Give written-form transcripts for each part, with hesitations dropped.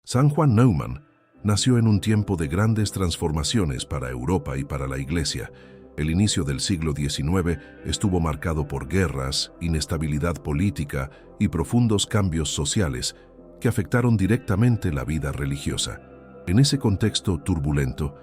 San Juan Neumann nació en un tiempo de grandes transformaciones para Europa y para la Iglesia. El inicio del siglo XIX estuvo marcado por guerras, inestabilidad política y profundos cambios sociales que afectaron directamente la vida religiosa. En ese contexto turbulento,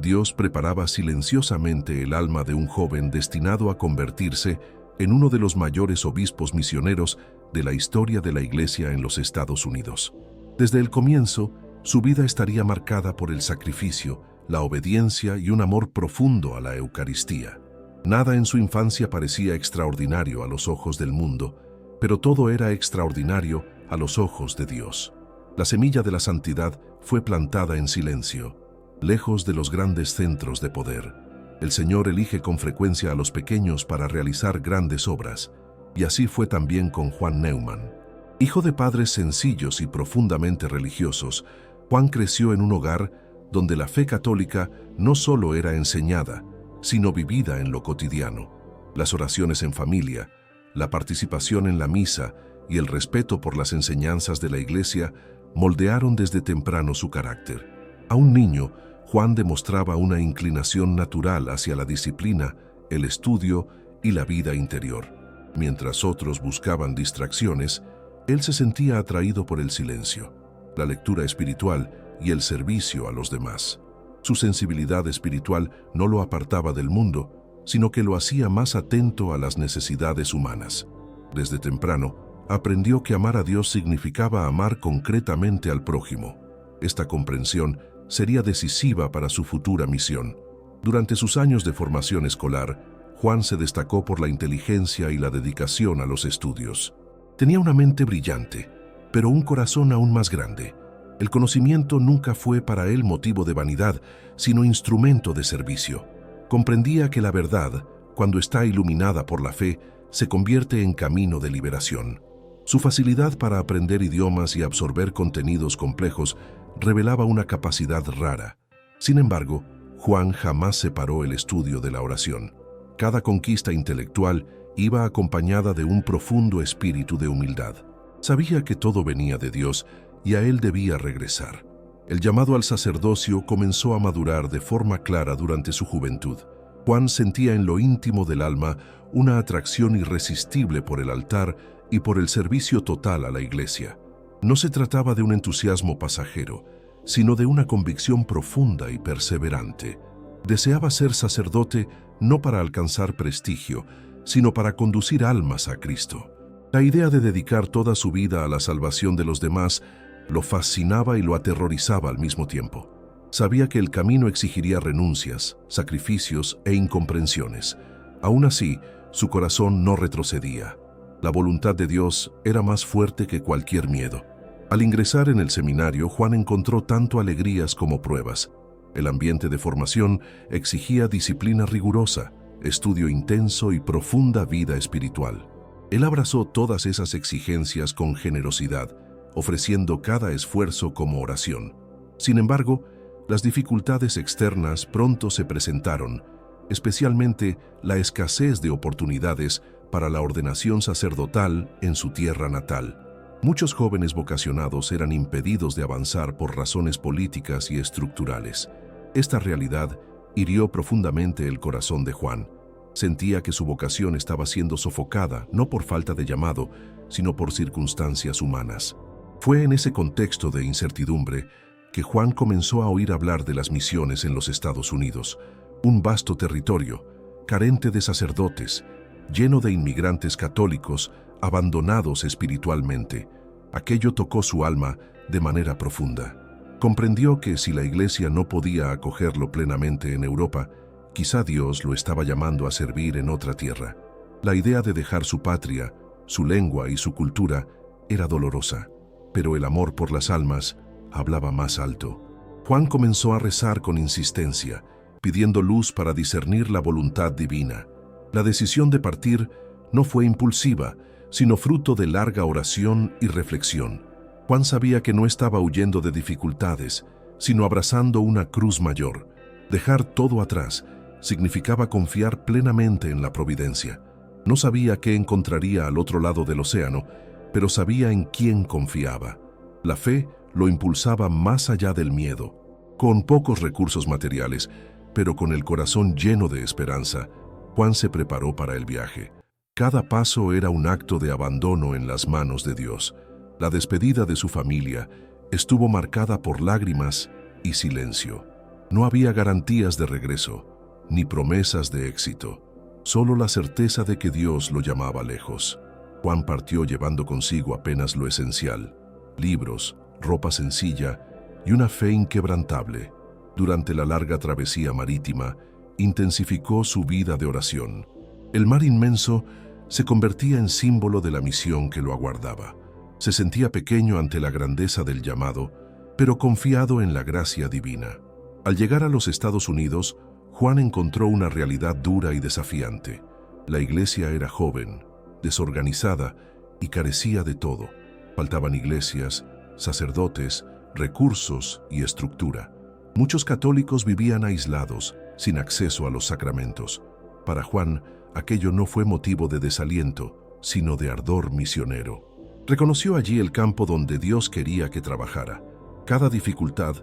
Dios preparaba silenciosamente el alma de un joven destinado a convertirse en uno de los mayores obispos misioneros de la historia de la Iglesia en los Estados Unidos. Desde el comienzo, su vida estaría marcada por el sacrificio, la obediencia y un amor profundo a la Eucaristía. Nada en su infancia parecía extraordinario a los ojos del mundo, pero todo era extraordinario a los ojos de Dios. La semilla de la santidad fue plantada en silencio, lejos de los grandes centros de poder. El Señor elige con frecuencia a los pequeños para realizar grandes obras, y así fue también con Juan Neumann. Hijo de padres sencillos y profundamente religiosos, Juan creció en un hogar donde la fe católica no solo era enseñada, sino vivida en lo cotidiano. Las oraciones en familia, la participación en la misa y el respeto por las enseñanzas de la Iglesia moldearon desde temprano su carácter. A un niño, Juan demostraba una inclinación natural hacia la disciplina, el estudio y la vida interior. Mientras otros buscaban distracciones, él se sentía atraído por el silencio, la lectura espiritual y el servicio a los demás. Su sensibilidad espiritual no lo apartaba del mundo, sino que lo hacía más atento a las necesidades humanas. Desde temprano, aprendió que amar a Dios significaba amar concretamente al prójimo. Esta comprensión sería decisiva para su futura misión. Durante sus años de formación escolar, Juan se destacó por la inteligencia y la dedicación a los estudios. Tenía una mente brillante, pero un corazón aún más grande. El conocimiento nunca fue para él motivo de vanidad, sino instrumento de servicio. Comprendía que la verdad, cuando está iluminada por la fe, se convierte en camino de liberación. Su facilidad para aprender idiomas y absorber contenidos complejos revelaba una capacidad rara. Sin embargo, Juan jamás separó el estudio de la oración. Cada conquista intelectual iba acompañada de un profundo espíritu de humildad. Sabía que todo venía de Dios y a él debía regresar. El llamado al sacerdocio comenzó a madurar de forma clara durante su juventud. Juan sentía en lo íntimo del alma una atracción irresistible por el altar y por el servicio total a la Iglesia. No se trataba de un entusiasmo pasajero, sino de una convicción profunda y perseverante. Deseaba ser sacerdote no para alcanzar prestigio, sino para conducir almas a Cristo. La idea de dedicar toda su vida a la salvación de los demás lo fascinaba y lo aterrorizaba al mismo tiempo. Sabía que el camino exigiría renuncias, sacrificios e incomprensiones. Aún así, su corazón no retrocedía. La voluntad de Dios era más fuerte que cualquier miedo. Al ingresar en el seminario, Juan encontró tanto alegrías como pruebas. El ambiente de formación exigía disciplina rigurosa, estudio intenso y profunda vida espiritual. Él abrazó todas esas exigencias con generosidad, ofreciendo cada esfuerzo como oración. Sin embargo, las dificultades externas pronto se presentaron, especialmente la escasez de oportunidades para la ordenación sacerdotal en su tierra natal. Muchos jóvenes vocacionados eran impedidos de avanzar por razones políticas y estructurales. Esta realidad hirió profundamente el corazón de Juan. Sentía que su vocación estaba siendo sofocada, no por falta de llamado, sino por circunstancias humanas. Fue en ese contexto de incertidumbre que Juan comenzó a oír hablar de las misiones en los Estados Unidos, un vasto territorio, carente de sacerdotes, lleno de inmigrantes católicos abandonados espiritualmente. Aquello tocó su alma de manera profunda. Comprendió que si la Iglesia no podía acogerlo plenamente en Europa, quizá Dios lo estaba llamando a servir en otra tierra. La idea de dejar su patria, su lengua y su cultura era dolorosa, pero el amor por las almas hablaba más alto. Juan comenzó a rezar con insistencia, pidiendo luz para discernir la voluntad divina. La decisión de partir no fue impulsiva, sino fruto de larga oración y reflexión. Juan sabía que no estaba huyendo de dificultades, sino abrazando una cruz mayor. Dejar todo atrás significaba confiar plenamente en la providencia. No sabía qué encontraría al otro lado del océano, pero sabía en quién confiaba. La fe lo impulsaba más allá del miedo. Con pocos recursos materiales, pero con el corazón lleno de esperanza, Juan se preparó para el viaje. Cada paso era un acto de abandono en las manos de Dios. La despedida de su familia estuvo marcada por lágrimas y silencio. No había garantías de regreso, ni promesas de éxito, solo la certeza de que Dios lo llamaba lejos. Juan partió llevando consigo apenas lo esencial: libros, ropa sencilla y una fe inquebrantable. Durante la larga travesía marítima, intensificó su vida de oración. El mar inmenso se convertía en símbolo de la misión que lo aguardaba. Se sentía pequeño ante la grandeza del llamado, pero confiado en la gracia divina. Al llegar a los Estados Unidos, Juan encontró una realidad dura y desafiante. La iglesia era joven, desorganizada y carecía de todo. Faltaban iglesias, sacerdotes, recursos y estructura. Muchos católicos vivían aislados, sin acceso a los sacramentos. Para Juan, aquello no fue motivo de desaliento, sino de ardor misionero. Reconoció allí el campo donde Dios quería que trabajara. Cada dificultad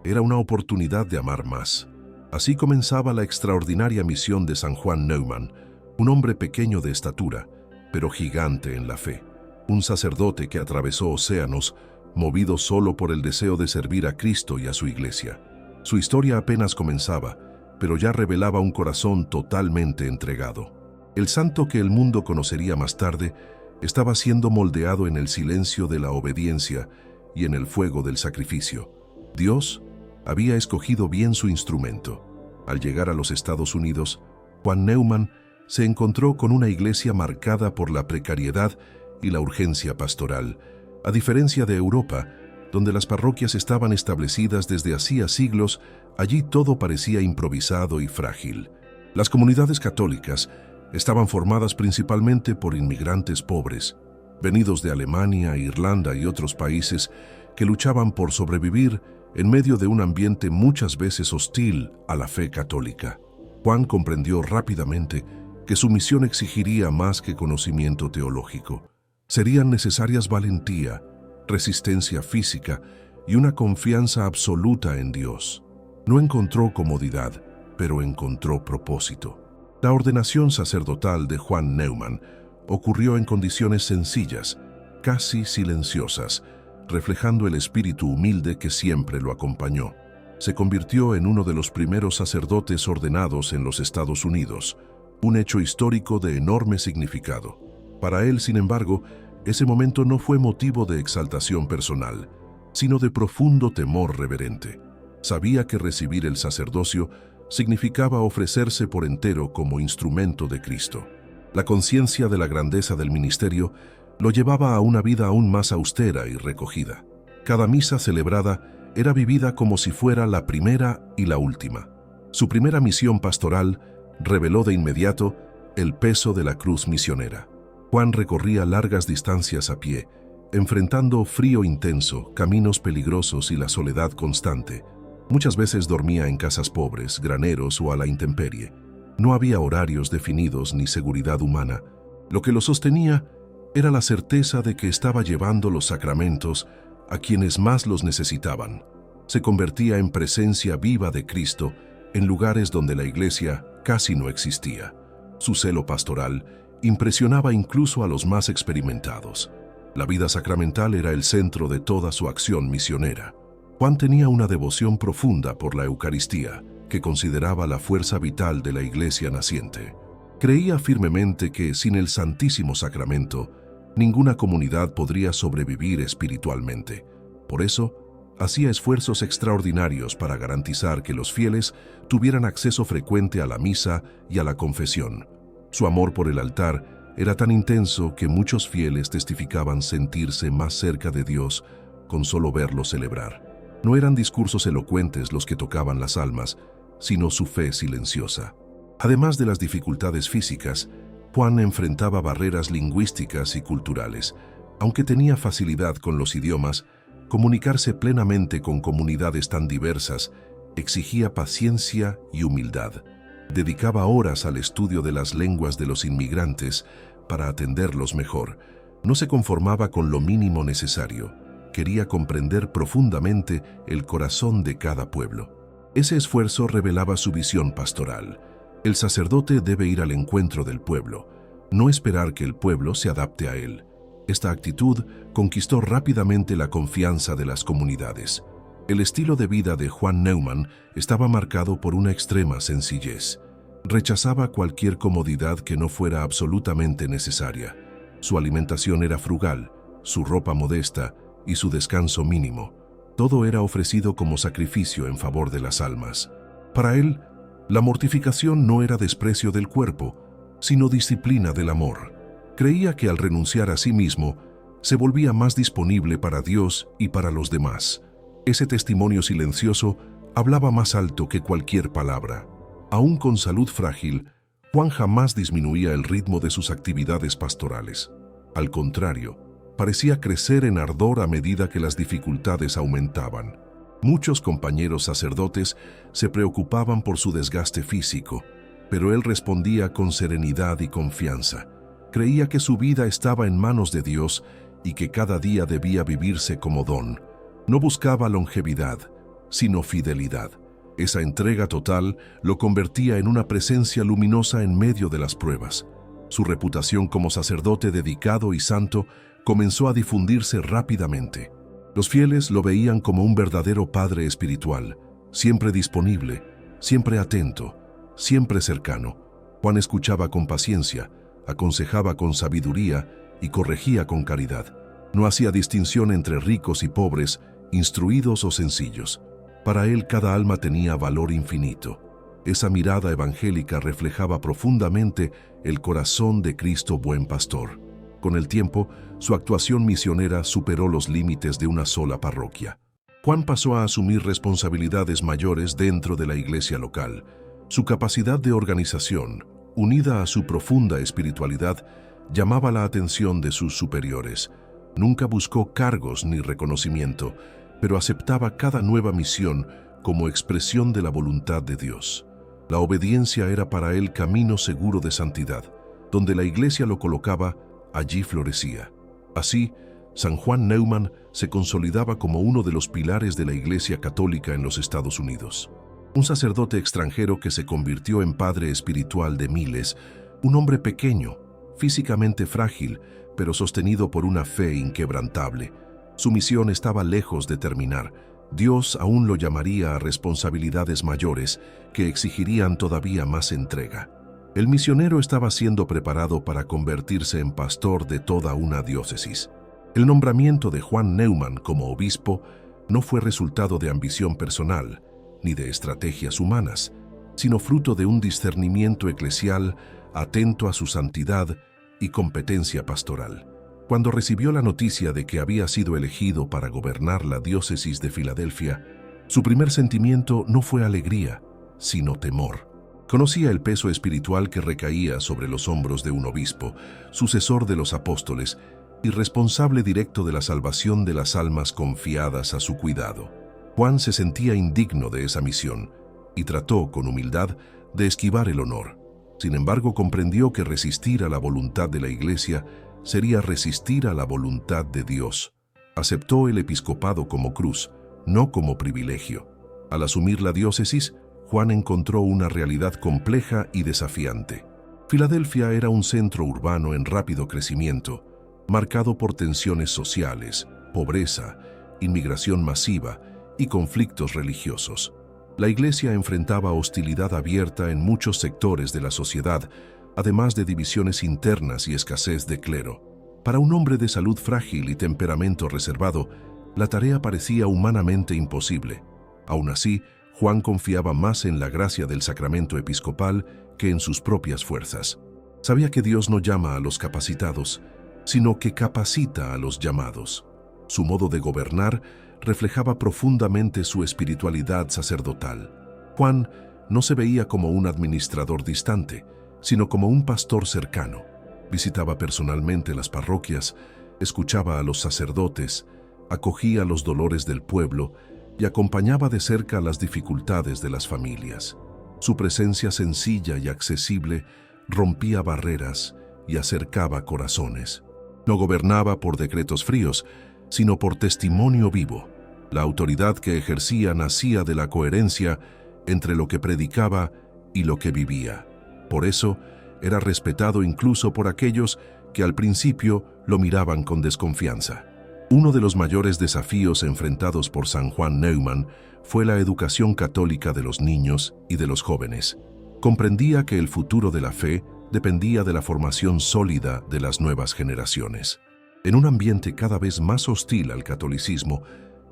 era una oportunidad de amar más. Así comenzaba la extraordinaria misión de San Juan Neumann, un hombre pequeño de estatura, pero gigante en la fe. Un sacerdote que atravesó océanos, movido solo por el deseo de servir a Cristo y a su iglesia. Su historia apenas comenzaba, pero ya revelaba un corazón totalmente entregado. El santo que el mundo conocería más tarde estaba siendo moldeado en el silencio de la obediencia y en el fuego del sacrificio. Dios había escogido bien su instrumento. Al llegar a los Estados Unidos, Juan Neumann se encontró con una iglesia marcada por la precariedad y la urgencia pastoral. A diferencia de Europa, donde las parroquias estaban establecidas desde hacía siglos, allí todo parecía improvisado y frágil. Las comunidades católicas estaban formadas principalmente por inmigrantes pobres, venidos de Alemania, Irlanda y otros países que luchaban por sobrevivir en medio de un ambiente muchas veces hostil a la fe católica. Juan comprendió rápidamente que su misión exigiría más que conocimiento teológico. Serían necesarias valentía, resistencia física y una confianza absoluta en Dios. No encontró comodidad, pero encontró propósito. La ordenación sacerdotal de Juan Neumann ocurrió en condiciones sencillas, casi silenciosas, reflejando el espíritu humilde que siempre lo acompañó. Se convirtió en uno de los primeros sacerdotes ordenados en los Estados Unidos, un hecho histórico de enorme significado. Para él, sin embargo, ese momento no fue motivo de exaltación personal, sino de profundo temor reverente. Sabía que recibir el sacerdocio significaba ofrecerse por entero como instrumento de Cristo. La conciencia de la grandeza del ministerio lo llevaba a una vida aún más austera y recogida. Cada misa celebrada era vivida como si fuera la primera y la última. Su primera misión pastoral reveló de inmediato el peso de la cruz misionera. Juan recorría largas distancias a pie, enfrentando frío intenso, caminos peligrosos y la soledad constante. Muchas veces dormía en casas pobres, graneros o a la intemperie. No había horarios definidos ni seguridad humana. Lo que lo sostenía era la certeza de que estaba llevando los sacramentos a quienes más los necesitaban. Se convertía en presencia viva de Cristo en lugares donde la iglesia casi no existía. Su celo pastoral impresionaba incluso a los más experimentados. La vida sacramental era el centro de toda su acción misionera. Juan tenía una devoción profunda por la Eucaristía, que consideraba la fuerza vital de la iglesia naciente. Creía firmemente que sin el Santísimo Sacramento, ninguna comunidad podría sobrevivir espiritualmente. Por eso, hacía esfuerzos extraordinarios para garantizar que los fieles tuvieran acceso frecuente a la misa y a la confesión. Su amor por el altar era tan intenso que muchos fieles testificaban sentirse más cerca de Dios con solo verlo celebrar. No eran discursos elocuentes los que tocaban las almas, sino su fe silenciosa. Además de las dificultades físicas, Juan enfrentaba barreras lingüísticas y culturales. Aunque tenía facilidad con los idiomas, comunicarse plenamente con comunidades tan diversas exigía paciencia y humildad. Dedicaba horas al estudio de las lenguas de los inmigrantes para atenderlos mejor. No se conformaba con lo mínimo necesario. quería comprender profundamente el corazón de cada pueblo. Ese esfuerzo revelaba su visión pastoral. El sacerdote debe ir al encuentro del pueblo, no esperar que el pueblo se adapte a él. Esta actitud conquistó rápidamente la confianza de las comunidades. El estilo de vida de Juan Neumann estaba marcado por una extrema sencillez. Rechazaba cualquier comodidad que no fuera absolutamente necesaria. Su alimentación era frugal, su ropa modesta y su descanso mínimo. Todo era ofrecido como sacrificio en favor de las almas. Para él, la mortificación no era desprecio del cuerpo, sino disciplina del amor. Creía que al renunciar a sí mismo, se volvía más disponible para Dios y para los demás. Ese testimonio silencioso hablaba más alto que cualquier palabra. Aún con salud frágil, Juan jamás disminuía el ritmo de sus actividades pastorales. Al contrario, parecía crecer en ardor a medida que las dificultades aumentaban. Muchos compañeros sacerdotes se preocupaban por su desgaste físico, pero él respondía con serenidad y confianza. Creía que su vida estaba en manos de Dios y que cada día debía vivirse como don. No buscaba longevidad, sino fidelidad. Esa entrega total lo convertía en una presencia luminosa en medio de las pruebas. Su reputación como sacerdote dedicado y santo comenzó a difundirse rápidamente. Los fieles lo veían como un verdadero padre espiritual, siempre disponible, siempre atento, siempre cercano. Juan escuchaba con paciencia, aconsejaba con sabiduría y corregía con caridad. No hacía distinción entre ricos y pobres, instruidos o sencillos. Para él cada alma tenía valor infinito. Esa mirada evangélica reflejaba profundamente el corazón de Cristo buen pastor. Con el tiempo, su actuación misionera superó los límites de una sola parroquia. Juan pasó a asumir responsabilidades mayores dentro de la iglesia local. Su capacidad de organización, unida a su profunda espiritualidad, llamaba la atención de sus superiores. Nunca buscó cargos ni reconocimiento, pero aceptaba cada nueva misión como expresión de la voluntad de Dios. La obediencia era para él camino seguro de santidad. Donde la iglesia lo colocaba, allí florecía. Así, San Juan Neumann se consolidaba como uno de los pilares de la Iglesia Católica en los Estados Unidos. Un sacerdote extranjero que se convirtió en padre espiritual de miles, un hombre pequeño, físicamente frágil, pero sostenido por una fe inquebrantable. Su misión estaba lejos de terminar. Dios aún lo llamaría a responsabilidades mayores que exigirían todavía más entrega. El misionero estaba siendo preparado para convertirse en pastor de toda una diócesis. El nombramiento de Juan Neumann como obispo no fue resultado de ambición personal ni de estrategias humanas, sino fruto de un discernimiento eclesial atento a su santidad y competencia pastoral. Cuando recibió la noticia de que había sido elegido para gobernar la diócesis de Filadelfia, su primer sentimiento no fue alegría, sino temor. Conocía el peso espiritual que recaía sobre los hombros de un obispo, sucesor de los apóstoles y responsable directo de la salvación de las almas confiadas a su cuidado. Juan se sentía indigno de esa misión y trató, con humildad, de esquivar el honor. Sin embargo, comprendió que resistir a la voluntad de la Iglesia sería resistir a la voluntad de Dios. Aceptó el episcopado como cruz, no como privilegio. Al asumir la diócesis, Juan encontró una realidad compleja y desafiante. Filadelfia era un centro urbano en rápido crecimiento, marcado por tensiones sociales, pobreza, inmigración masiva y conflictos religiosos. La Iglesia enfrentaba hostilidad abierta en muchos sectores de la sociedad, además de divisiones internas y escasez de clero. Para un hombre de salud frágil y temperamento reservado, la tarea parecía humanamente imposible. Aún así, Juan confiaba más en la gracia del sacramento episcopal que en sus propias fuerzas. Sabía que Dios no llama a los capacitados, sino que capacita a los llamados. Su modo de gobernar reflejaba profundamente su espiritualidad sacerdotal. Juan no se veía como un administrador distante, sino como un pastor cercano. Visitaba personalmente las parroquias, escuchaba a los sacerdotes, acogía los dolores del pueblo y acompañaba de cerca las dificultades de las familias. Su presencia sencilla y accesible rompía barreras y acercaba corazones. No gobernaba por decretos fríos, sino por testimonio vivo. La autoridad que ejercía nacía de la coherencia entre lo que predicaba y lo que vivía. Por eso, era respetado incluso por aquellos que al principio lo miraban con desconfianza. Uno de los mayores desafíos enfrentados por San Juan Neumann fue la educación católica de los niños y de los jóvenes. Comprendía que el futuro de la fe dependía de la formación sólida de las nuevas generaciones. En un ambiente cada vez más hostil al catolicismo,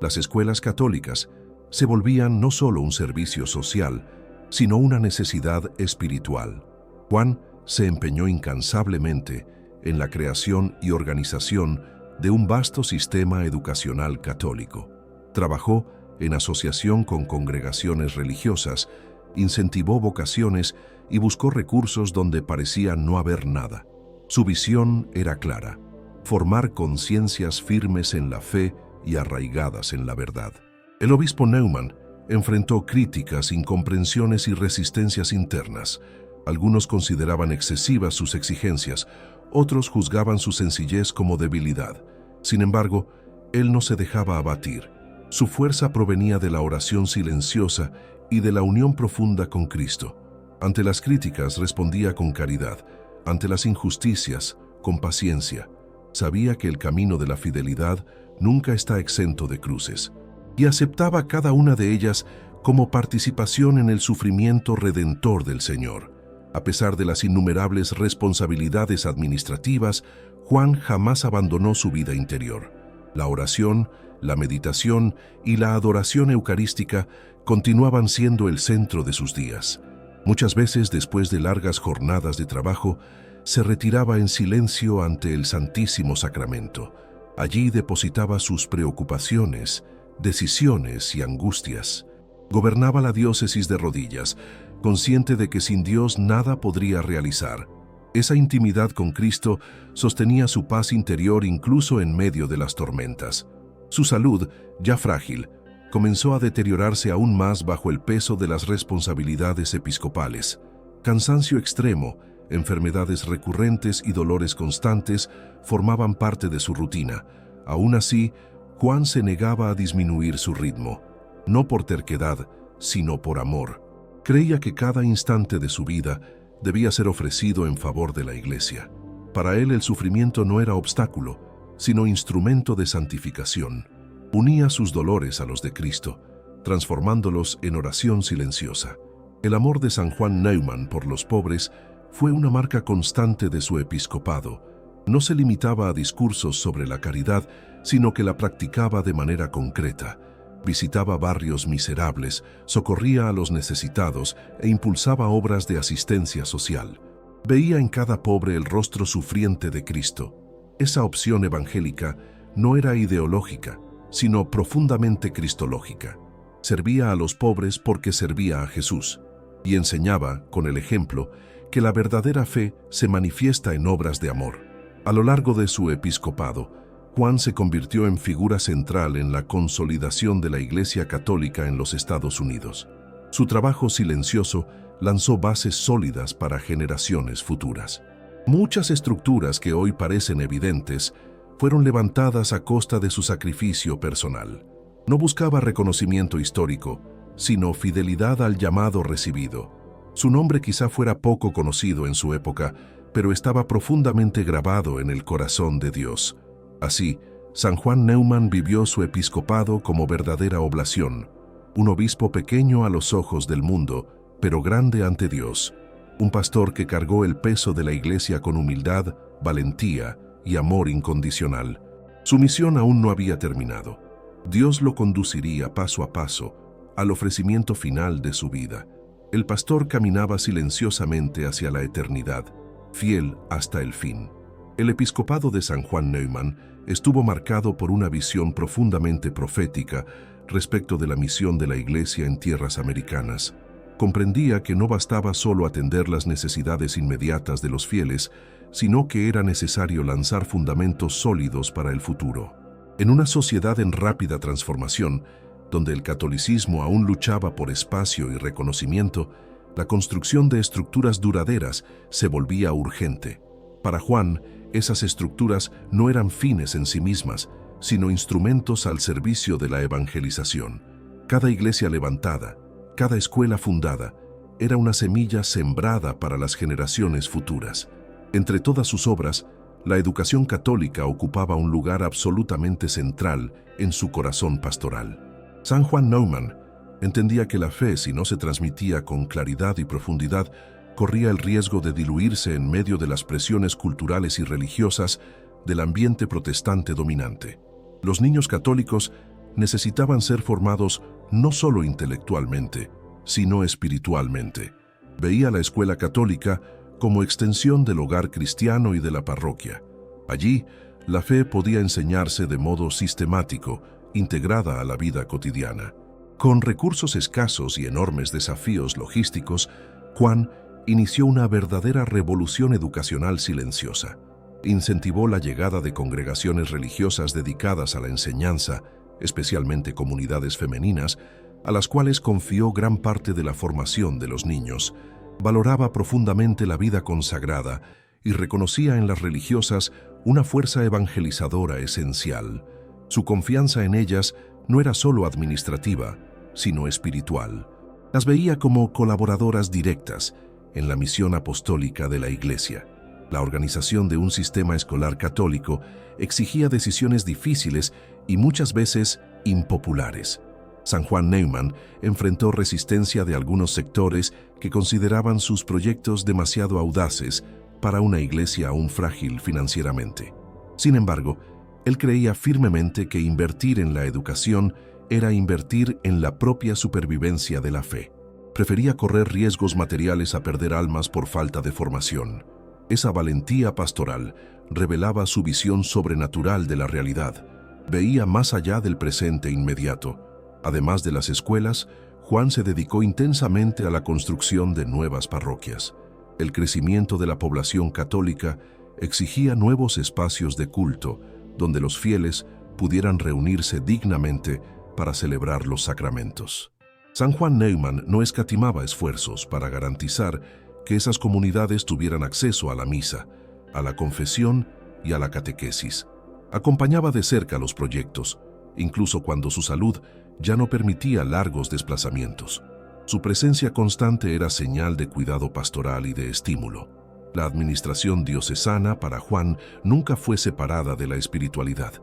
las escuelas católicas se volvían no solo un servicio social, sino una necesidad espiritual. Juan se empeñó incansablemente en la creación y organización de un vasto sistema educacional católico. Trabajó en asociación con congregaciones religiosas, incentivó vocaciones y buscó recursos donde parecía no haber nada. Su visión era clara: formar conciencias firmes en la fe y arraigadas en la verdad. El obispo Neumann enfrentó críticas, incomprensiones y resistencias internas. Algunos consideraban excesivas sus exigencias, otros juzgaban su sencillez como debilidad. Sin embargo, él no se dejaba abatir. Su fuerza provenía de la oración silenciosa y de la unión profunda con Cristo. Ante las críticas respondía con caridad, ante las injusticias, con paciencia. Sabía que el camino de la fidelidad nunca está exento de cruces, y aceptaba cada una de ellas como participación en el sufrimiento redentor del Señor. A pesar de las innumerables responsabilidades administrativas, Juan jamás abandonó su vida interior. La oración, la meditación y la adoración eucarística continuaban siendo el centro de sus días. Muchas veces, después de largas jornadas de trabajo, se retiraba en silencio ante el Santísimo Sacramento. Allí depositaba sus preocupaciones, decisiones y angustias. Gobernaba la diócesis de rodillas, consciente de que sin Dios nada podría realizar. Esa intimidad con Cristo sostenía su paz interior incluso en medio de las tormentas. Su salud, ya frágil, comenzó a deteriorarse aún más bajo el peso de las responsabilidades episcopales. Cansancio extremo, enfermedades recurrentes y dolores constantes formaban parte de su rutina. Aún así, Juan se negaba a disminuir su ritmo, no por terquedad, sino por amor. Creía que cada instante de su vida debía ser ofrecido en favor de la Iglesia. Para él el sufrimiento no era obstáculo, sino instrumento de santificación. Unía sus dolores a los de Cristo, transformándolos en oración silenciosa. El amor de San Juan Neumann por los pobres fue una marca constante de su episcopado. No se limitaba a discursos sobre la caridad, sino que la practicaba de manera concreta. Visitaba barrios miserables, socorría a los necesitados e impulsaba obras de asistencia social. Veía en cada pobre el rostro sufriente de Cristo. Esa opción evangélica no era ideológica, sino profundamente cristológica. Servía a los pobres porque servía a Jesús, y enseñaba, con el ejemplo, que la verdadera fe se manifiesta en obras de amor. A lo largo de su episcopado, Juan se convirtió en figura central en la consolidación de la Iglesia Católica en los Estados Unidos. Su trabajo silencioso lanzó bases sólidas para generaciones futuras. Muchas estructuras que hoy parecen evidentes fueron levantadas a costa de su sacrificio personal. No buscaba reconocimiento histórico, sino fidelidad al llamado recibido. Su nombre quizá fuera poco conocido en su época, pero estaba profundamente grabado en el corazón de Dios. Así, San Juan Neumann vivió su episcopado como verdadera oblación, un obispo pequeño a los ojos del mundo, pero grande ante Dios, un pastor que cargó el peso de la Iglesia con humildad, valentía y amor incondicional. Su misión aún no había terminado. Dios lo conduciría paso a paso al ofrecimiento final de su vida. El pastor caminaba silenciosamente hacia la eternidad, fiel hasta el fin. El episcopado de San Juan Neumann estuvo marcado por una visión profundamente profética respecto de la misión de la Iglesia en tierras americanas. Comprendía que no bastaba solo atender las necesidades inmediatas de los fieles, sino que era necesario lanzar fundamentos sólidos para el futuro. En una sociedad en rápida transformación, donde el catolicismo aún luchaba por espacio y reconocimiento, la construcción de estructuras duraderas se volvía urgente. Para Juan, esas estructuras no eran fines en sí mismas, sino instrumentos al servicio de la evangelización. Cada iglesia levantada, cada escuela fundada, era una semilla sembrada para las generaciones futuras. Entre todas sus obras, la educación católica ocupaba un lugar absolutamente central en su corazón pastoral. San Juan Neumann entendía que la fe, si no se transmitía con claridad y profundidad, corría el riesgo de diluirse en medio de las presiones culturales y religiosas del ambiente protestante dominante. Los niños católicos necesitaban ser formados no solo intelectualmente, sino espiritualmente. Veía la escuela católica como extensión del hogar cristiano y de la parroquia. Allí, la fe podía enseñarse de modo sistemático, integrada a la vida cotidiana. Con recursos escasos y enormes desafíos logísticos, Juan inició una verdadera revolución educacional silenciosa. Incentivó la llegada de congregaciones religiosas dedicadas a la enseñanza, especialmente comunidades femeninas, a las cuales confió gran parte de la formación de los niños. Valoraba profundamente la vida consagrada y reconocía en las religiosas una fuerza evangelizadora esencial. Su confianza en ellas no era solo administrativa, sino espiritual. Las veía como colaboradoras directas en la misión apostólica de la Iglesia. La organización de un sistema escolar católico exigía decisiones difíciles y muchas veces impopulares. San Juan Neumann enfrentó resistencia de algunos sectores que consideraban sus proyectos demasiado audaces para una iglesia aún frágil financieramente. Sin embargo, él creía firmemente que invertir en la educación era invertir en la propia supervivencia de la fe. Prefería correr riesgos materiales a perder almas por falta de formación. Esa valentía pastoral revelaba su visión sobrenatural de la realidad. Veía más allá del presente inmediato. Además de las escuelas, Juan se dedicó intensamente a la construcción de nuevas parroquias. El crecimiento de la población católica exigía nuevos espacios de culto, donde los fieles pudieran reunirse dignamente para celebrar los sacramentos. San Juan Neumann no escatimaba esfuerzos para garantizar que esas comunidades tuvieran acceso a la misa, a la confesión y a la catequesis. Acompañaba de cerca los proyectos, incluso cuando su salud ya no permitía largos desplazamientos. Su presencia constante era señal de cuidado pastoral y de estímulo. La administración diocesana para Juan nunca fue separada de la espiritualidad.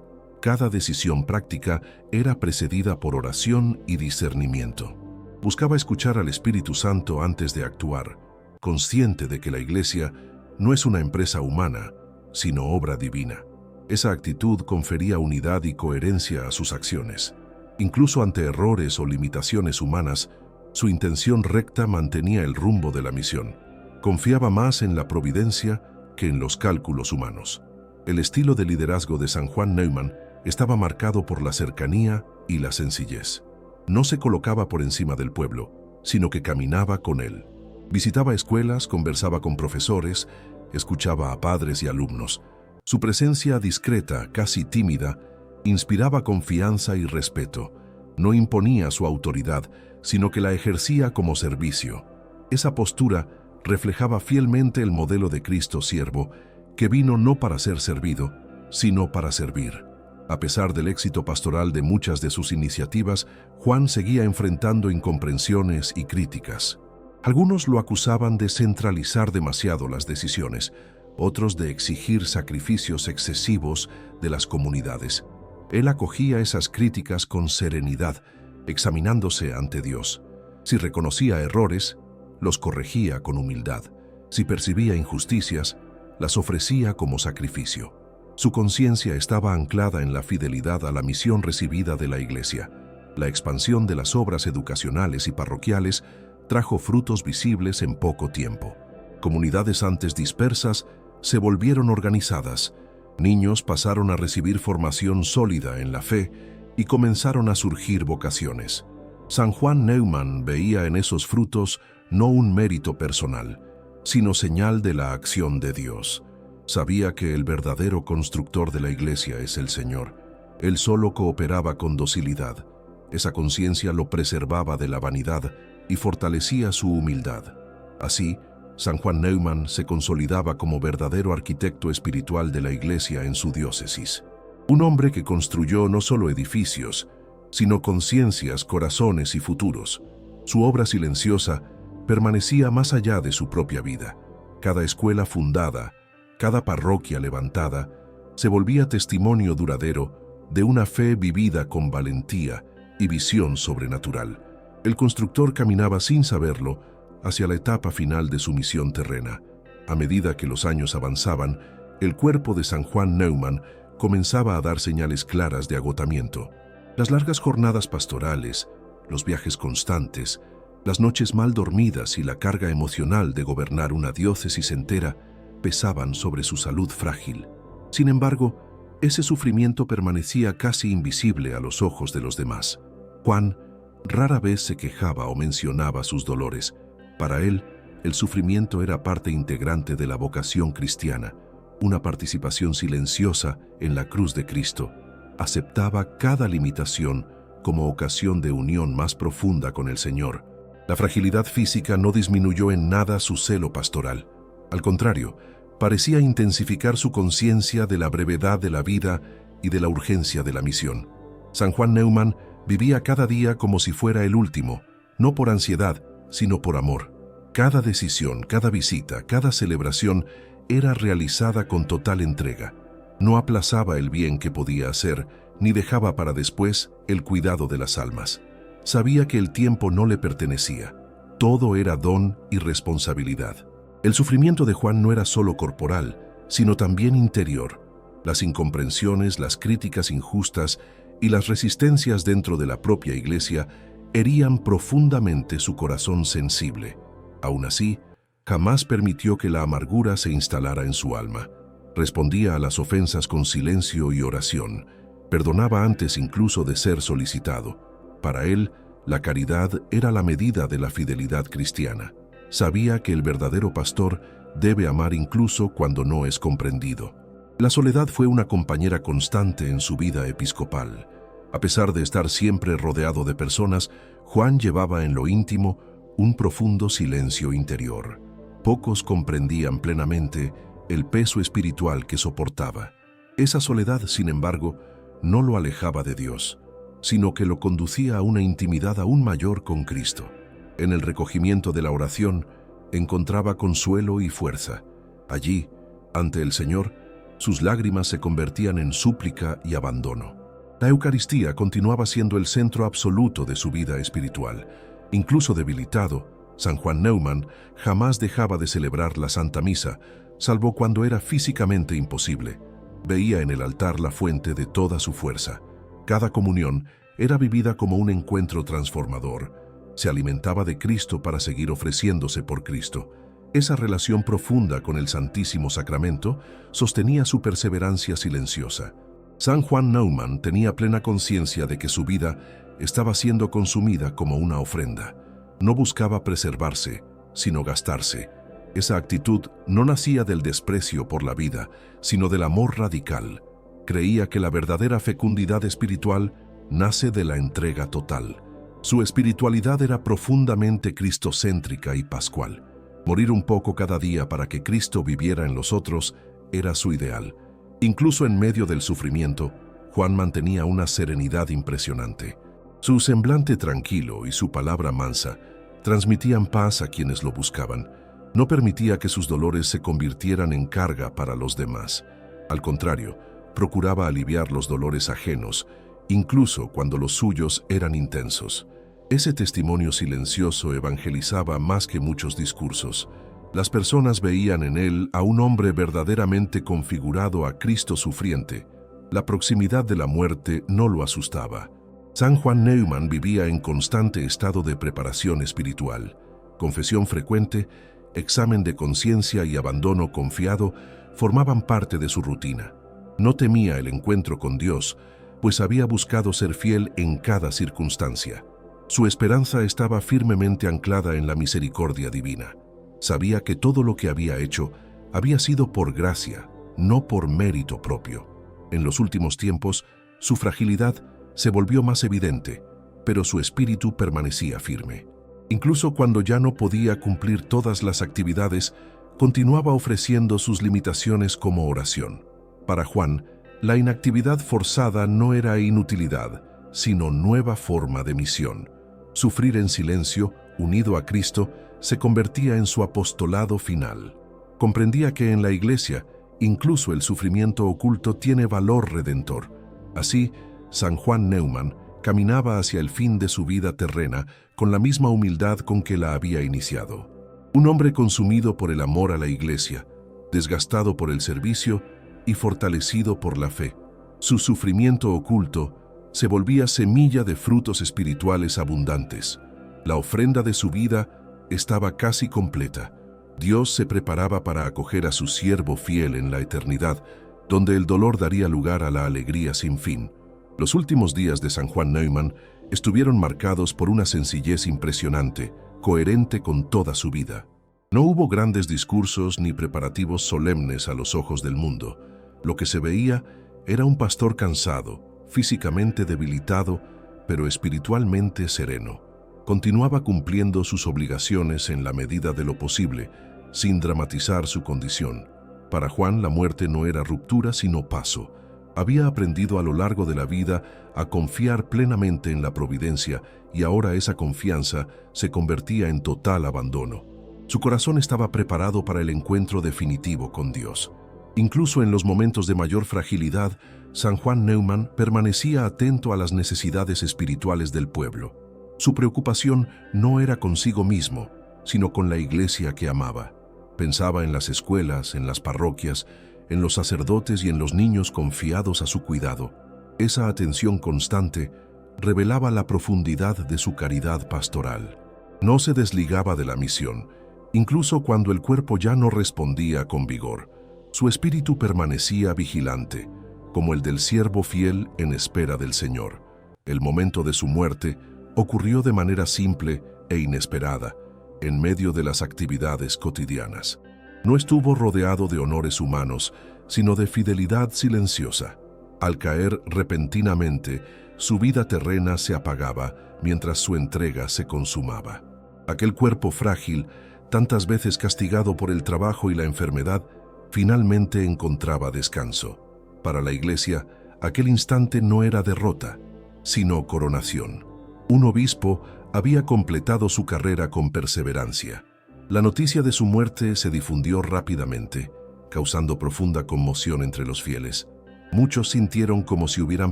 Cada decisión práctica era precedida por oración y discernimiento. Buscaba escuchar al Espíritu Santo antes de actuar, consciente de que la Iglesia no es una empresa humana, sino obra divina. Esa actitud confería unidad y coherencia a sus acciones. Incluso ante errores o limitaciones humanas, su intención recta mantenía el rumbo de la misión. Confiaba más en la providencia que en los cálculos humanos. El estilo de liderazgo de San Juan Neumann estaba marcado por la cercanía y la sencillez. No se colocaba por encima del pueblo, sino que caminaba con él. Visitaba escuelas, conversaba con profesores, escuchaba a padres y alumnos. Su presencia discreta, casi tímida, inspiraba confianza y respeto. No imponía su autoridad, sino que la ejercía como servicio. Esa postura reflejaba fielmente el modelo de Cristo siervo, que vino no para ser servido, sino para servir. A pesar del éxito pastoral de muchas de sus iniciativas, Juan seguía enfrentando incomprensiones y críticas. Algunos lo acusaban de centralizar demasiado las decisiones, otros de exigir sacrificios excesivos de las comunidades. Él acogía esas críticas con serenidad, examinándose ante Dios. Si reconocía errores, los corregía con humildad. Si percibía injusticias, las ofrecía como sacrificio. Su conciencia estaba anclada en la fidelidad a la misión recibida de la Iglesia. La expansión de las obras educacionales y parroquiales trajo frutos visibles en poco tiempo. Comunidades antes dispersas se volvieron organizadas. Niños pasaron a recibir formación sólida en la fe y comenzaron a surgir vocaciones. San Juan Neumann veía en esos frutos no un mérito personal, sino señal de la acción de Dios. Sabía que el verdadero constructor de la Iglesia es el Señor. Él solo cooperaba con docilidad. Esa conciencia lo preservaba de la vanidad y fortalecía su humildad. Así, San Juan Neumann se consolidaba como verdadero arquitecto espiritual de la Iglesia en su diócesis. Un hombre que construyó no solo edificios, sino conciencias, corazones y futuros. Su obra silenciosa permanecía más allá de su propia vida. Cada escuela fundada, cada parroquia levantada, se volvía testimonio duradero de una fe vivida con valentía y visión sobrenatural. El constructor caminaba sin saberlo hacia la etapa final de su misión terrena. A medida que los años avanzaban, el cuerpo de San Juan Neumann comenzaba a dar señales claras de agotamiento. Las largas jornadas pastorales, los viajes constantes, las noches mal dormidas y la carga emocional de gobernar una diócesis entera pesaban sobre su salud frágil. Sin embargo, ese sufrimiento permanecía casi invisible a los ojos de los demás. Juan rara vez se quejaba o mencionaba sus dolores. Para él, el sufrimiento era parte integrante de la vocación cristiana, una participación silenciosa en la cruz de Cristo. Aceptaba cada limitación como ocasión de unión más profunda con el Señor. La fragilidad física no disminuyó en nada su celo pastoral. Al contrario, parecía intensificar su conciencia de la brevedad de la vida y de la urgencia de la misión. San Juan Neumann vivía cada día como si fuera el último, no por ansiedad, sino por amor. Cada decisión, cada visita, cada celebración era realizada con total entrega. No aplazaba el bien que podía hacer, ni dejaba para después el cuidado de las almas. Sabía que el tiempo no le pertenecía. Todo era don y responsabilidad. El sufrimiento de Juan no era solo corporal, sino también interior. Las incomprensiones, las críticas injustas y las resistencias dentro de la propia iglesia herían profundamente su corazón sensible. Aún así, jamás permitió que la amargura se instalara en su alma. Respondía a las ofensas con silencio y oración. Perdonaba antes incluso de ser solicitado. Para él, la caridad era la medida de la fidelidad cristiana. Sabía que el verdadero pastor debe amar incluso cuando no es comprendido. La soledad fue una compañera constante en su vida episcopal. A pesar de estar siempre rodeado de personas, Juan llevaba en lo íntimo un profundo silencio interior. Pocos comprendían plenamente el peso espiritual que soportaba. Esa soledad, sin embargo, no lo alejaba de Dios, sino que lo conducía a una intimidad aún mayor con Cristo. En el recogimiento de la oración, encontraba consuelo y fuerza. Allí, ante el Señor, sus lágrimas se convertían en súplica y abandono. La Eucaristía continuaba siendo el centro absoluto de su vida espiritual. Incluso debilitado, San Juan Neumann jamás dejaba de celebrar la Santa Misa, salvo cuando era físicamente imposible. Veía en el altar la fuente de toda su fuerza. Cada comunión era vivida como un encuentro transformador. Se alimentaba de Cristo para seguir ofreciéndose por Cristo. Esa relación profunda con el Santísimo Sacramento sostenía su perseverancia silenciosa. San Juan Neumann tenía plena conciencia de que su vida estaba siendo consumida como una ofrenda. No buscaba preservarse, sino gastarse. Esa actitud no nacía del desprecio por la vida, sino del amor radical. Creía que la verdadera fecundidad espiritual nace de la entrega total. Su espiritualidad era profundamente cristocéntrica y pascual. Morir un poco cada día para que Cristo viviera en los otros era su ideal. Incluso en medio del sufrimiento, Juan mantenía una serenidad impresionante. Su semblante tranquilo y su palabra mansa transmitían paz a quienes lo buscaban. No permitía que sus dolores se convirtieran en carga para los demás. Al contrario, procuraba aliviar los dolores ajenos, incluso cuando los suyos eran intensos. Ese testimonio silencioso evangelizaba más que muchos discursos. Las personas veían en él a un hombre verdaderamente configurado a Cristo sufriente. La proximidad de la muerte no lo asustaba. San Juan Neumann vivía en constante estado de preparación espiritual. Confesión frecuente, examen de conciencia y abandono confiado formaban parte de su rutina. No temía el encuentro con Dios, pues había buscado ser fiel en cada circunstancia. Su esperanza estaba firmemente anclada en la misericordia divina. Sabía que todo lo que había hecho había sido por gracia, no por mérito propio. En los últimos tiempos, su fragilidad se volvió más evidente, pero su espíritu permanecía firme. Incluso cuando ya no podía cumplir todas las actividades, continuaba ofreciendo sus limitaciones como oración. Para Juan, La inactividad forzada no era inutilidad, sino nueva forma de misión. Sufrir en silencio, unido a Cristo, se convertía en su apostolado final. Comprendía que en la Iglesia, incluso el sufrimiento oculto tiene valor redentor. Así, San Juan Neumann caminaba hacia el fin de su vida terrena con la misma humildad con que la había iniciado. Un hombre consumido por el amor a la Iglesia, desgastado por el servicio y fortalecido por la fe. Su sufrimiento oculto se volvía semilla de frutos espirituales abundantes. La ofrenda de su vida estaba casi completa. Dios se preparaba para acoger a su siervo fiel en la eternidad, donde el dolor daría lugar a la alegría sin fin. Los últimos días de San Juan Neumann estuvieron marcados por una sencillez impresionante, coherente con toda su vida. No hubo grandes discursos ni preparativos solemnes a los ojos del mundo. Lo que se veía era un pastor cansado, físicamente debilitado, pero espiritualmente sereno. Continuaba cumpliendo sus obligaciones en la medida de lo posible, sin dramatizar su condición. Para Juan, la muerte no era ruptura, sino paso. Había aprendido a lo largo de la vida a confiar plenamente en la providencia y ahora esa confianza se convertía en total abandono. Su corazón estaba preparado para el encuentro definitivo con Dios. Incluso en los momentos de mayor fragilidad, San Juan Neumann permanecía atento a las necesidades espirituales del pueblo. Su preocupación no era consigo mismo, sino con la Iglesia que amaba. Pensaba en las escuelas, en las parroquias, en los sacerdotes y en los niños confiados a su cuidado. Esa atención constante revelaba la profundidad de su caridad pastoral. No se desligaba de la misión, incluso cuando el cuerpo ya no respondía con vigor. Su espíritu permanecía vigilante, como el del siervo fiel en espera del Señor. El momento de su muerte ocurrió de manera simple e inesperada, en medio de las actividades cotidianas. No estuvo rodeado de honores humanos, sino de fidelidad silenciosa. Al caer repentinamente, su vida terrena se apagaba mientras su entrega se consumaba. Aquel cuerpo frágil, tantas veces castigado por el trabajo y la enfermedad, finalmente encontraba descanso. Para la Iglesia, aquel instante no era derrota, sino coronación. Un obispo había completado su carrera con perseverancia. La noticia de su muerte se difundió rápidamente, causando profunda conmoción entre los fieles. Muchos sintieron como si hubieran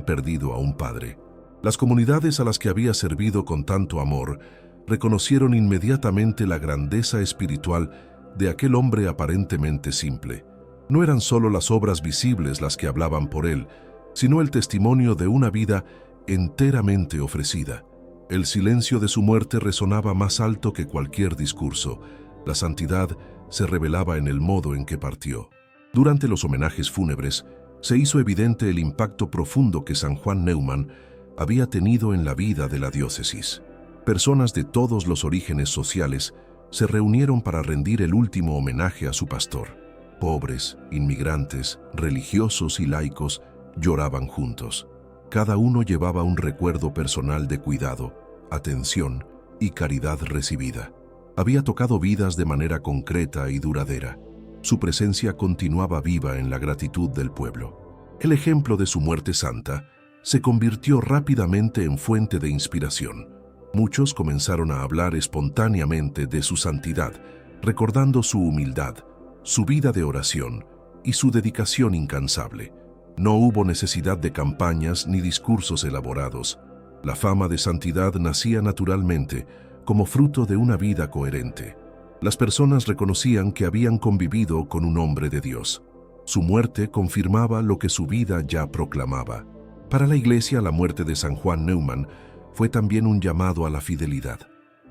perdido a un padre. Las comunidades a las que había servido con tanto amor reconocieron inmediatamente la grandeza espiritual de aquel hombre aparentemente simple. No eran solo las obras visibles las que hablaban por él, sino el testimonio de una vida enteramente ofrecida. El silencio de su muerte resonaba más alto que cualquier discurso. La santidad se revelaba en el modo en que partió. Durante los homenajes fúnebres, se hizo evidente el impacto profundo que San Juan Neumann había tenido en la vida de la diócesis. Personas de todos los orígenes sociales se reunieron para rendir el último homenaje a su pastor. Pobres, inmigrantes, religiosos y laicos lloraban juntos. Cada uno llevaba un recuerdo personal de cuidado, atención y caridad recibida. Había tocado vidas de manera concreta y duradera. Su presencia continuaba viva en la gratitud del pueblo. El ejemplo de su muerte santa se convirtió rápidamente en fuente de inspiración. Muchos comenzaron a hablar espontáneamente de su santidad, recordando su humildad, su vida de oración y su dedicación incansable. No hubo necesidad de campañas ni discursos elaborados. La fama de santidad nacía naturalmente, como fruto de una vida coherente. Las personas reconocían que habían convivido con un hombre de Dios. Su muerte confirmaba lo que su vida ya proclamaba. Para la Iglesia, la muerte de San Juan Neumann fue también un llamado a la fidelidad.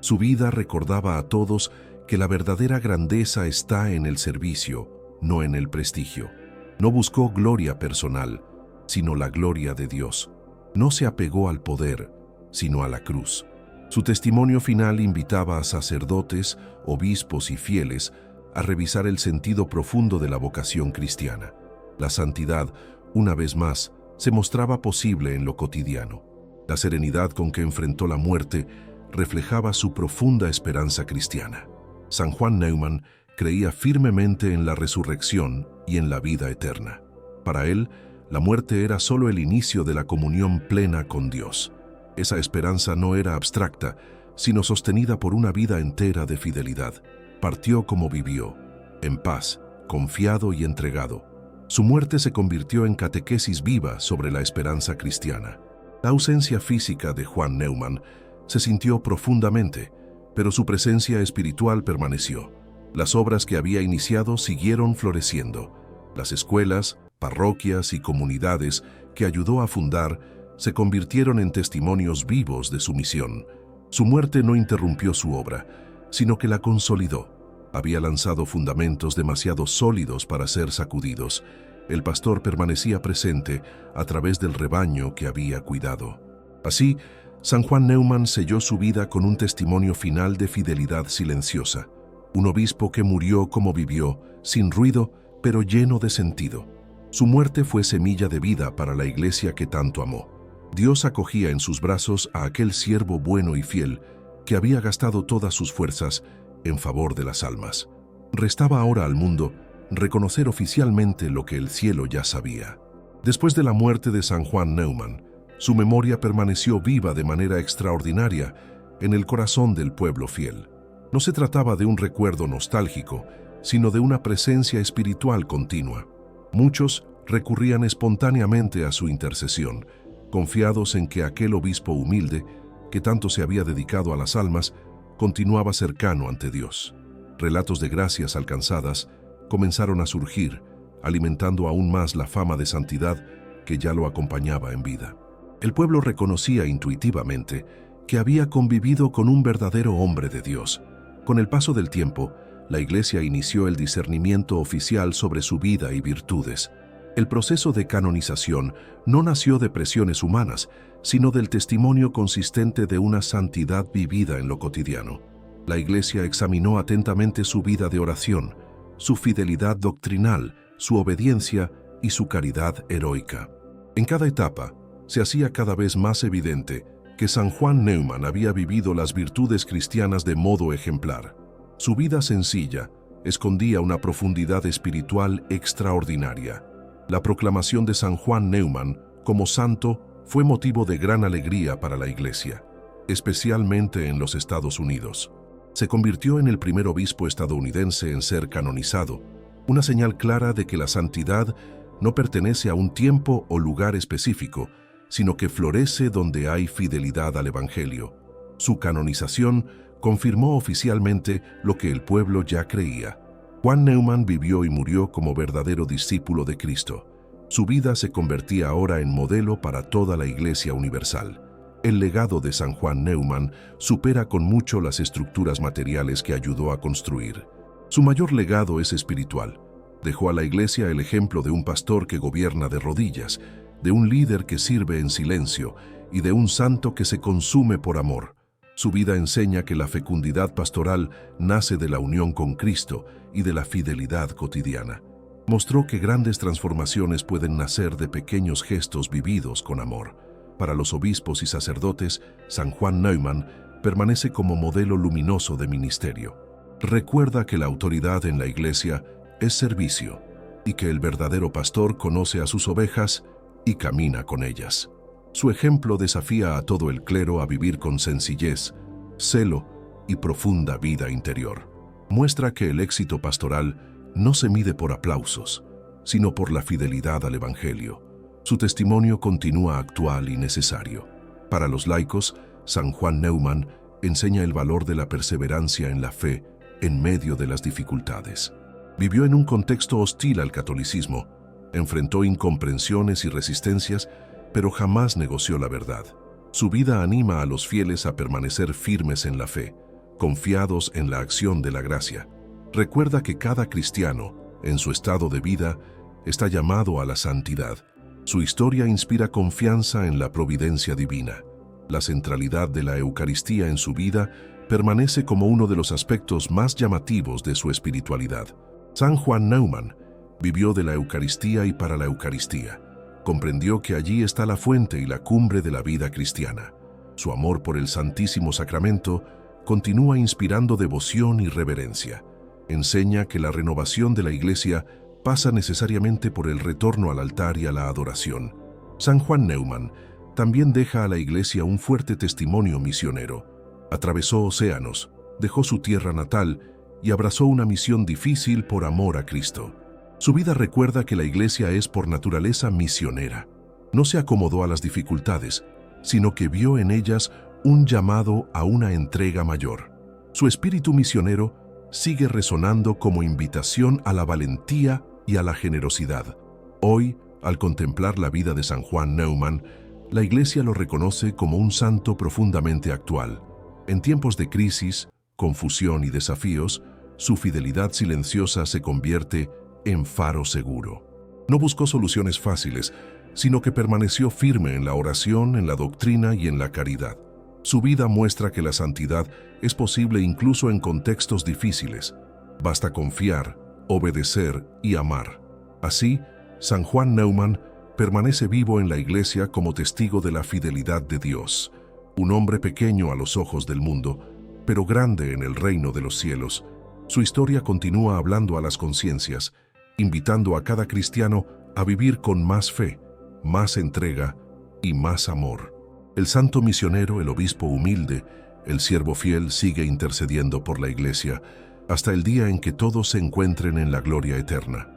Su vida recordaba a todos que la verdadera grandeza está en el servicio, no en el prestigio. No buscó gloria personal, sino la gloria de Dios. No se apegó al poder, sino a la cruz. Su testimonio final invitaba a sacerdotes, obispos y fieles a revisar el sentido profundo de la vocación cristiana. La santidad, una vez más, se mostraba posible en lo cotidiano. La serenidad con que enfrentó la muerte reflejaba su profunda esperanza cristiana. San Juan Neumann creía firmemente en la resurrección y en la vida eterna. Para él, La muerte era solo el inicio de la comunión plena con Dios. Esa esperanza no era abstracta, sino sostenida por una vida entera de fidelidad. Partió como vivió, en paz, confiado y entregado. Su muerte se convirtió en catequesis viva sobre la esperanza cristiana. La ausencia física de Juan Neumann se sintió profundamente, pero su presencia espiritual permaneció. Las obras que había iniciado siguieron floreciendo. Las escuelas, parroquias y comunidades que ayudó a fundar se convirtieron en testimonios vivos de su misión. Su muerte no interrumpió su obra, sino que la consolidó. Había lanzado fundamentos demasiado sólidos para ser sacudidos. El pastor permanecía presente a través del rebaño que había cuidado. Así, San Juan Neumann selló su vida con un testimonio final de fidelidad silenciosa. Un obispo que murió como vivió, sin ruido, pero lleno de sentido. Su muerte fue semilla de vida para la iglesia que tanto amó. Dios acogía en sus brazos a aquel siervo bueno y fiel que había gastado todas sus fuerzas en favor de las almas. Restaba ahora al mundo reconocer oficialmente lo que el cielo ya sabía. Después de la muerte de San Juan Neumann, su memoria permaneció viva de manera extraordinaria en el corazón del pueblo fiel. No se trataba de un recuerdo nostálgico, sino de una presencia espiritual continua. Muchos recurrían espontáneamente a su intercesión, confiados en que aquel obispo humilde, que tanto se había dedicado a las almas, continuaba cercano ante Dios. Relatos de gracias alcanzadas comenzaron a surgir, alimentando aún más la fama de santidad que ya lo acompañaba en vida. El pueblo reconocía intuitivamente que había convivido con un verdadero hombre de Dios. Con el paso del tiempo, la Iglesia inició el discernimiento oficial sobre su vida y virtudes. El proceso de canonización no nació de presiones humanas, sino del testimonio consistente de una santidad vivida en lo cotidiano. La Iglesia examinó atentamente su vida de oración, su fidelidad doctrinal, su obediencia y su caridad heroica. En cada etapa, se hacía cada vez más evidente que San Juan Neumann había vivido las virtudes cristianas de modo ejemplar. Su vida sencilla escondía una profundidad espiritual extraordinaria. La proclamación de San Juan Neumann como santo fue motivo de gran alegría para la Iglesia, especialmente en los Estados Unidos. Se convirtió en el primer obispo estadounidense en ser canonizado, una señal clara de que la santidad no pertenece a un tiempo o lugar específico, sino que florece donde hay fidelidad al Evangelio. Su canonización confirmó oficialmente lo que el pueblo ya creía. Juan Neumann vivió y murió como verdadero discípulo de Cristo. Su vida se convertía ahora en modelo para toda la Iglesia universal. El legado de San Juan Neumann supera con mucho las estructuras materiales que ayudó a construir. Su mayor legado es espiritual. Dejó a la Iglesia el ejemplo de un pastor que gobierna de rodillas, de un líder que sirve en silencio y de un santo que se consume por amor. Su vida enseña que la fecundidad pastoral nace de la unión con Cristo y de la fidelidad cotidiana. Mostró que grandes transformaciones pueden nacer de pequeños gestos vividos con amor. Para los obispos y sacerdotes, San Juan Neumann permanece como modelo luminoso de ministerio. Recuerda que la autoridad en la Iglesia es servicio y que el verdadero pastor conoce a sus ovejas y camina con ellas. Su ejemplo desafía a todo el clero a vivir con sencillez, celo y profunda vida interior. Muestra que el éxito pastoral no se mide por aplausos, sino por la fidelidad al Evangelio. Su testimonio continúa actual y necesario. Para los laicos, San Juan Neumann enseña el valor de la perseverancia en la fe en medio de las dificultades. Vivió en un contexto hostil al catolicismo, enfrentó incomprensiones y resistencias, pero jamás negoció la verdad. Su vida anima a los fieles a permanecer firmes en la fe, confiados en la acción de la gracia. Recuerda que cada cristiano, en su estado de vida, está llamado a la santidad. Su historia inspira confianza en la providencia divina. La centralidad de la Eucaristía en su vida permanece como uno de los aspectos más llamativos de su espiritualidad. San Juan Neumann vivió de la Eucaristía y para la Eucaristía. Comprendió que allí está la fuente y la cumbre de la vida cristiana. Su amor por el Santísimo Sacramento continúa inspirando devoción y reverencia. Enseña que la renovación de la Iglesia pasa necesariamente por el retorno al altar y a la adoración. San Juan Neumann también deja a la Iglesia un fuerte testimonio misionero. Atravesó océanos, dejó su tierra natal y abrazó una misión difícil por amor a Cristo. Su vida recuerda que la Iglesia es por naturaleza misionera. No se acomodó a las dificultades, sino que vio en ellas un llamado a una entrega mayor. Su espíritu misionero sigue resonando como invitación a la valentía y a la generosidad. Hoy, al contemplar la vida de San Juan Neumann, la Iglesia lo reconoce como un santo profundamente actual. En tiempos de crisis, confusión y desafíos, su fidelidad silenciosa se convierte en faro seguro. No buscó soluciones fáciles, sino que permaneció firme en la oración, en la doctrina y en la caridad. Su vida muestra que la santidad es posible incluso en contextos difíciles. Basta confiar, obedecer y amar. Así, San Juan Neumann permanece vivo en la Iglesia como testigo de la fidelidad de Dios, un hombre pequeño a los ojos del mundo, pero grande en el reino de los cielos. Su historia continúa hablando a las conciencias, invitando a cada cristiano a vivir con más fe, más entrega y más amor. El santo misionero, el obispo humilde, el siervo fiel sigue intercediendo por la Iglesia hasta el día en que todos se encuentren en la gloria eterna.